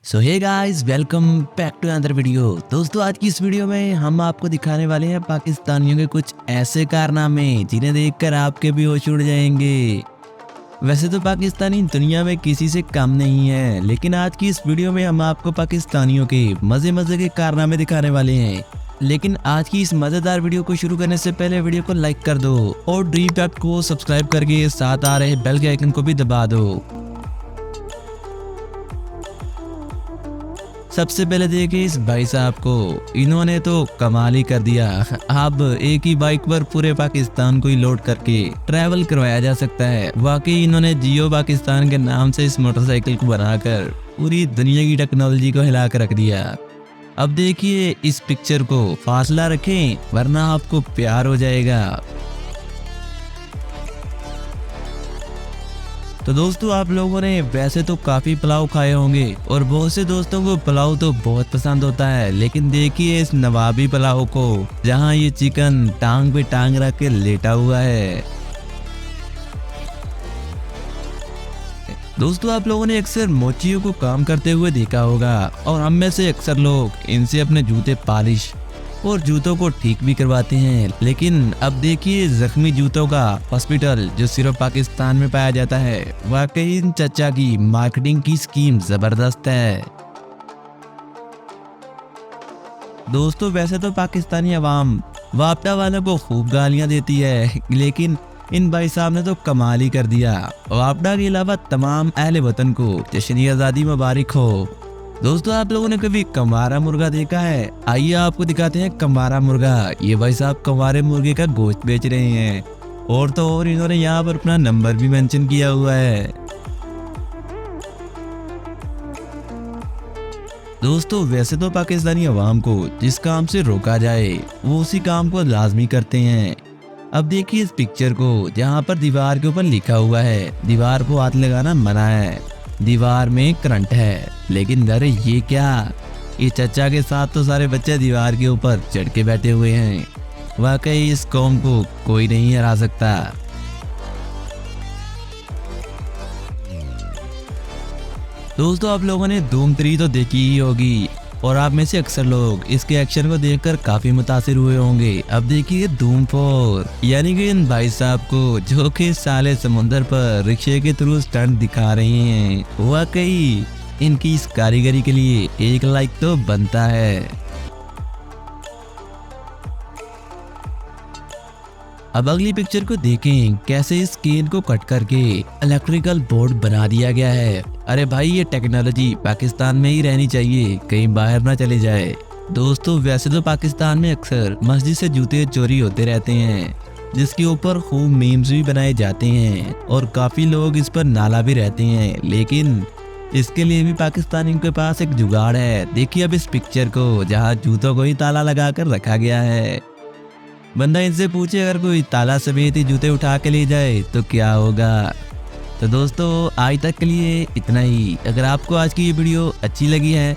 So hey guys, welcome back to another video. दोस्तों, आज की इस वीडियो में हम आपको दिखाने वाले हैं पाकिस्तानियों के कुछ ऐसे कारनामे जिन्हें देखकर आपके भी होश उड़ जाएंगे। वैसे तो पाकिस्तानी दुनिया में किसी से कम नहीं है, लेकिन आज की इस वीडियो में हम आपको पाकिस्तानियों के मजे मजे के कारनामे दिखाने वाले हैं। लेकिन आज की इस मजेदार वीडियो को शुरू करने से पहले वीडियो को लाइक कर दो और ड्रीम फैक्ट को सब्सक्राइब करके साथ आ रहे बेल के आइकन को भी दबा दो। सबसे पहले देखिए इस भाई साहब को, इन्होंने तो कमाल ही कर दिया। अब एक ही बाइक पर पूरे पाकिस्तान को ही लोड करके ट्रैवल करवाया जा सकता है। वाकई इन्होंने जियो पाकिस्तान के नाम से इस मोटरसाइकिल को बनाकर पूरी दुनिया की टेक्नोलॉजी को हिला कर रख दिया। अब देखिए इस पिक्चर को, फासला रखें वरना आपको प्यार हो जाएगा। तो दोस्तों, आप लोगों ने वैसे तो काफी पुलाव खाए होंगे और बहुत से दोस्तों को पुलाव तो बहुत पसंद होता है, लेकिन देखिए इस नवाबी पुलाव को, जहां ये चिकन टांग पे टांग रख के लेटा हुआ है। दोस्तों, आप लोगों ने अक्सर मोचियों को काम करते हुए देखा होगा और हम में से अक्सर लोग इनसे अपने जूते पॉलिश और जूतों को ठीक भी करवाते हैं। लेकिन अब देखिए जख्मी जूतों का हॉस्पिटल जो सिर्फ पाकिस्तान में पाया जाता है। वाकई इन चचा की मार्केटिंग की स्कीम जबरदस्त है। दोस्तों, वैसे तो पाकिस्तानी अवाम वापडा वालों को खूब गालियां देती है, लेकिन इन भाई साहब ने तो कमाल ही कर दिया। वापडा के अलावा तमाम अहले वतन को जश्न आज़ादी मुबारक हो। दोस्तों, आप लोगों ने कभी कमारा मुर्गा देखा है? आइए आपको दिखाते हैं कमारा मुर्गा। ये भाई साहब कमारे मुर्गे का गोश्त बेच रहे हैं और तो और इन्होंने यहाँ पर अपना नंबर भी मेंशन किया हुआ है। दोस्तों, वैसे तो पाकिस्तानी अवाम को जिस काम से रोका जाए वो उसी काम को लाजमी करते हैं। अब देखिए इस पिक्चर को, जहाँ पर दीवार के ऊपर लिखा हुआ है दीवार को हाथ लगाना मना है, दीवार में करंट है। लेकिन अरे ये क्या, ये चचा के साथ तो सारे बच्चे दीवार के ऊपर चढ़ के बैठे हुए हैं। वाकई इस कौम को कोई नहीं हरा सकता। दोस्तों, आप लोगों ने धूम 3 तो देखी ही होगी और आप में से अक्सर लोग इसके एक्शन को देखकर काफी मुतासिर हुए होंगे। अब देखिए धूम 4, यानी कि इन भाई साहब को जो कि साले समुंदर पर रिक्शे के थ्रू स्टंट दिखा रहे हैं। वाकई इनकी इस कारीगरी के लिए एक लाइक तो बनता है। अब अगली पिक्चर को देखें, कैसे इस केन को कट करके इलेक्ट्रिकल बोर्ड बना दिया गया है। अरे भाई, ये टेक्नोलॉजी पाकिस्तान में ही रहनी चाहिए, कहीं बाहर ना चले जाए। दोस्तों, वैसे तो पाकिस्तान में अक्सर मस्जिद से जूते चोरी होते रहते हैं, जिसके ऊपर खूब मीम्स भी बनाए जाते हैं और काफी लोग इस पर नाला भी रहते हैं। लेकिन इसके लिए भी पाकिस्तानियों के पास एक जुगाड़ है। देखिए अब इस पिक्चर को, जहाँ जूतों को ही ताला लगा कर रखा गया है। बंदा इनसे पूछे अगर कोई ताला समेत ही जूते उठा के ले जाए तो क्या होगा। तो दोस्तों, आज तक के लिए इतना ही। अगर आपको आज की ये वीडियो अच्छी लगी है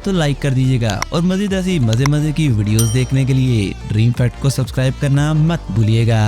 तो लाइक कर दीजिएगा और मज़ीद ऐसी मज़े मज़े की वीडियोस देखने के लिए ड्रीम फैक्ट को सब्सक्राइब करना मत भूलिएगा।